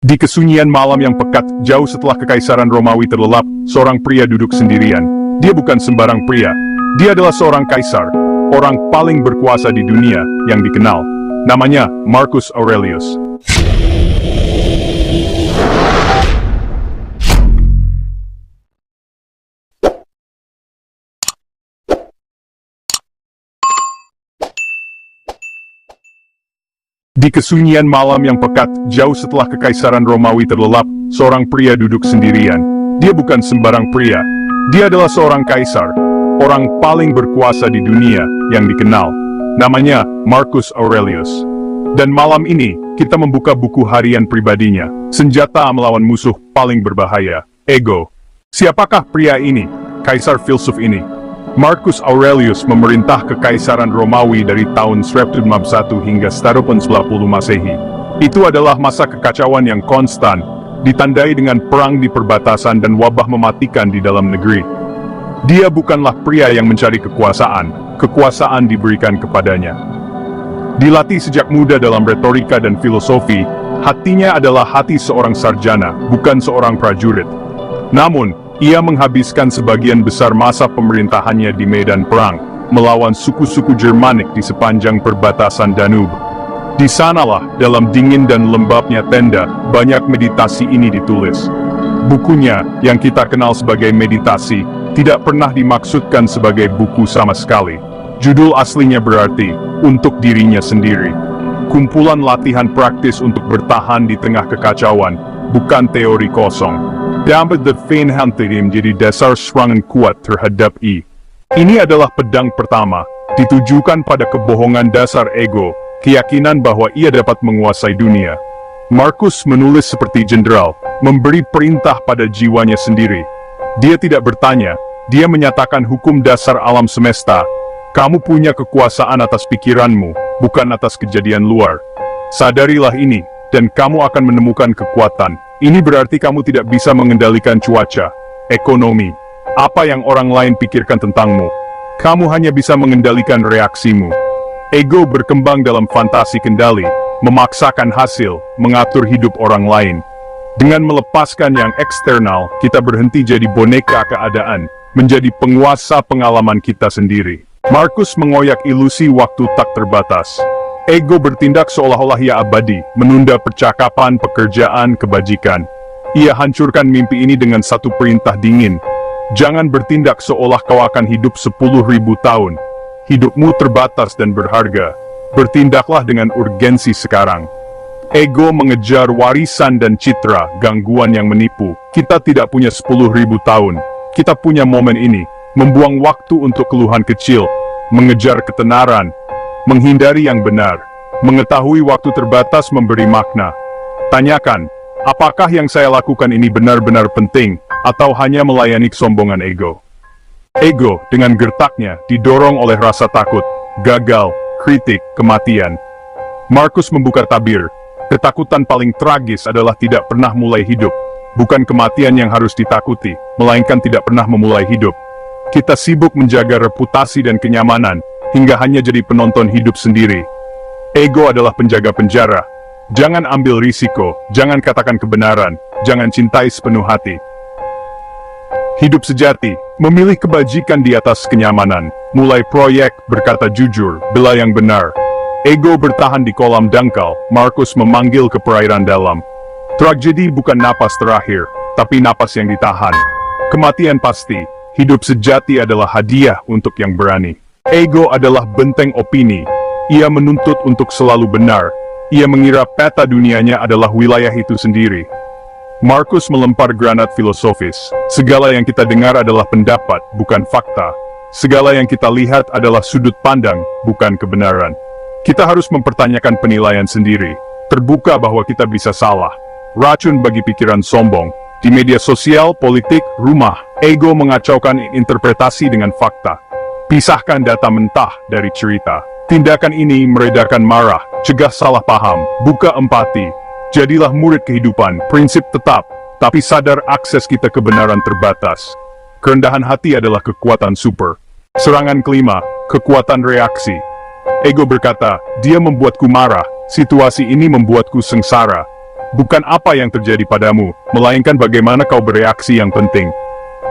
Di kesunyian malam yang pekat, jauh setelah kekaisaran Romawi terlelap, seorang pria duduk sendirian. Dia bukan sembarang pria. Dia adalah seorang kaisar, orang paling berkuasa di dunia yang dikenal. Namanya Marcus Aurelius. Di kesunyian malam yang pekat, jauh setelah kekaisaran Romawi terlelap, seorang pria duduk sendirian. Dia bukan sembarang pria. Dia adalah seorang kaisar, orang paling berkuasa di dunia yang dikenal. Namanya Marcus Aurelius. Dan malam ini, kita membuka buku harian pribadinya. Senjata melawan musuh paling berbahaya, ego. Siapakah pria ini? Kaisar filsuf ini. Marcus Aurelius memerintah kekaisaran Romawi dari tahun 151 hingga 110 Masehi. Itu adalah masa kekacauan yang konstan, ditandai dengan perang di perbatasan dan wabah mematikan di dalam negeri. Dia bukanlah pria yang mencari kekuasaan, kekuasaan diberikan kepadanya. Dilatih sejak muda dalam retorika dan filosofi, hatinya adalah hati seorang sarjana, bukan seorang prajurit. Namun, ia menghabiskan sebagian besar masa pemerintahannya di medan perang, melawan suku-suku Germanik di sepanjang perbatasan Danube. Di sanalah, dalam dingin dan lembabnya tenda, banyak meditasi ini ditulis. Bukunya, yang kita kenal sebagai Meditasi, tidak pernah dimaksudkan sebagai buku sama sekali. Judul aslinya berarti, untuk dirinya sendiri. Kumpulan latihan praktis untuk bertahan di tengah kekacauan, bukan teori kosong. Dapat defenhan menjadi dasar serangan kuat terhadap Ini adalah pedang pertama, ditujukan pada kebohongan dasar ego, keyakinan bahwa ia dapat menguasai dunia. Marcus menulis seperti jenderal, memberi perintah pada jiwanya sendiri. Dia tidak bertanya, dia menyatakan hukum dasar alam semesta. Kamu punya kekuasaan atas pikiranmu, bukan atas kejadian luar. Sadarilah ini, dan kamu akan menemukan kekuatan. Ini berarti kamu tidak bisa mengendalikan cuaca, ekonomi, apa yang orang lain pikirkan tentangmu. Kamu hanya bisa mengendalikan reaksimu. Ego berkembang dalam fantasi kendali, memaksakan hasil, mengatur hidup orang lain. Dengan melepaskan yang eksternal, kita berhenti jadi boneka keadaan, menjadi penguasa pengalaman kita sendiri. Marcus mengoyak ilusi waktu tak terbatas. Ego bertindak seolah-olah ia abadi, menunda percakapan, pekerjaan, kebajikan. Ia hancurkan mimpi ini dengan satu perintah dingin. Jangan bertindak seolah kau akan hidup 10.000 tahun. Hidupmu terbatas dan berharga. Bertindaklah dengan urgensi sekarang. Ego mengejar warisan dan citra, gangguan yang menipu. Kita tidak punya 10.000 tahun. Kita punya momen ini, membuang waktu untuk keluhan kecil, mengejar ketenaran, menghindari yang benar, mengetahui waktu terbatas memberi makna. Tanyakan, apakah yang saya lakukan ini benar-benar penting, atau hanya melayani kesombongan ego? Ego, dengan gertaknya, didorong oleh rasa takut, gagal, kritik, kematian. Marcus membuka tabir, ketakutan paling tragis adalah tidak pernah mulai hidup. Bukan kematian yang harus ditakuti, melainkan tidak pernah memulai hidup. Kita sibuk menjaga reputasi dan kenyamanan, hingga hanya jadi penonton hidup sendiri. Ego adalah penjaga penjara. Jangan ambil risiko, jangan katakan kebenaran, jangan cintai sepenuh hati. Hidup sejati, memilih kebajikan di atas kenyamanan, mulai proyek, berkata jujur, bela yang benar. Ego bertahan di kolam dangkal, Marcus memanggil ke perairan dalam. Tragedi bukan napas terakhir, tapi napas yang ditahan. Kematian pasti, hidup sejati adalah hadiah untuk yang berani. Ego adalah benteng opini. Ia menuntut untuk selalu benar. Ia mengira peta dunianya adalah wilayah itu sendiri. Marcus melempar granat filosofis. Segala yang kita dengar adalah pendapat, bukan fakta. Segala yang kita lihat adalah sudut pandang, bukan kebenaran. Kita harus mempertanyakan penilaian sendiri. Terbuka bahwa kita bisa salah. Racun bagi pikiran sombong. Di media sosial, politik, rumah, ego mengacaukan interpretasi dengan fakta. Pisahkan data mentah dari cerita. Tindakan ini meredakan marah, cegah salah paham, buka empati. Jadilah murid kehidupan, prinsip tetap, tapi sadar akses kita kebenaran terbatas. Kerendahan hati adalah kekuatan super. Serangan kelima, kekuatan reaksi. Ego berkata, dia membuatku marah, situasi ini membuatku sengsara. Bukan apa yang terjadi padamu, melainkan bagaimana kau bereaksi yang penting.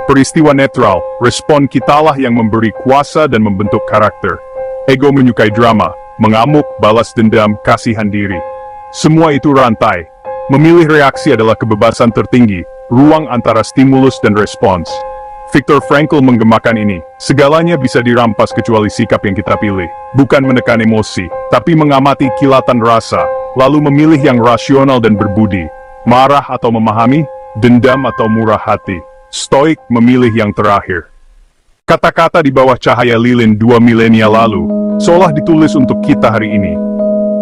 Peristiwa netral, respon kitalah yang memberi kuasa dan membentuk karakter. Ego menyukai drama, mengamuk, balas dendam, kasihan diri. Semua itu rantai. Memilih reaksi adalah kebebasan tertinggi, ruang antara stimulus dan respons. Viktor Frankl menggemakan ini, segalanya bisa dirampas kecuali sikap yang kita pilih. Bukan menekan emosi, tapi mengamati kilatan rasa, lalu memilih yang rasional dan berbudi. Marah atau memahami, dendam atau murah hati. Stoik memilih yang terakhir. Kata-kata di bawah cahaya lilin 2 milenia lalu, seolah ditulis untuk kita hari ini.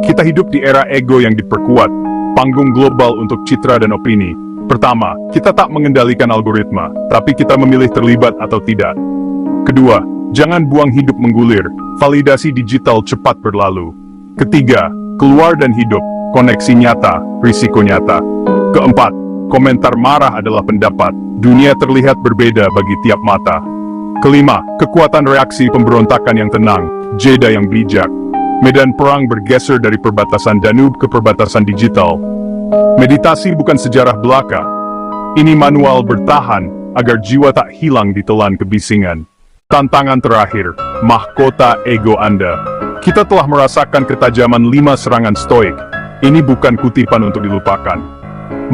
Kita hidup di era ego yang diperkuat, panggung global untuk citra dan opini. Pertama, kita tak mengendalikan algoritma, tapi kita memilih terlibat atau tidak. Kedua, jangan buang hidup menggulir, validasi digital cepat berlalu. Ketiga, keluar dan hidup, koneksi nyata, risiko nyata. Keempat, komentar marah adalah pendapat, dunia terlihat berbeda bagi tiap mata. Kelima, kekuatan reaksi pemberontakan yang tenang, jeda yang bijak. Medan perang bergeser dari perbatasan Danube ke perbatasan digital. Meditasi bukan sejarah belaka. Ini manual bertahan agar jiwa tak hilang ditelan kebisingan. Tantangan terakhir, mahkota ego Anda. Kita telah merasakan ketajaman 5 serangan stoik. Ini bukan kutipan untuk dilupakan.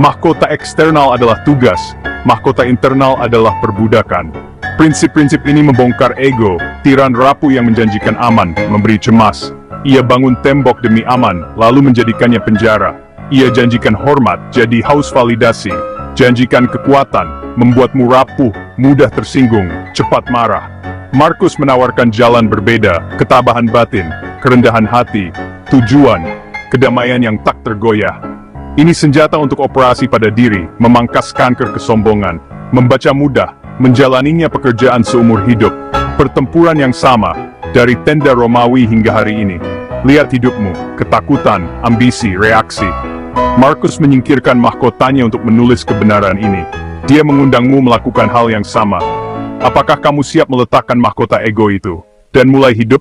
Mahkota eksternal adalah tugas, mahkota internal adalah perbudakan. Prinsip-prinsip ini membongkar ego, tiran rapuh yang menjanjikan aman, memberi cemas. Ia bangun tembok demi aman, lalu menjadikannya penjara. Ia janjikan hormat, jadi haus validasi. Janjikan kekuatan, membuatmu rapuh, mudah tersinggung, cepat marah. Markus menawarkan jalan berbeda, ketabahan batin, kerendahan hati, tujuan, kedamaian yang tak tergoyah. Ini senjata untuk operasi pada diri, memangkas kanker kesombongan, membaca mudah, menjalaninya pekerjaan seumur hidup. Pertempuran yang sama, dari tenda Romawi hingga hari ini. Lihat hidupmu, ketakutan, ambisi, reaksi. Markus menyingkirkan mahkotanya untuk menulis kebenaran ini. Dia mengundangmu melakukan hal yang sama. Apakah kamu siap meletakkan mahkota ego itu dan mulai hidup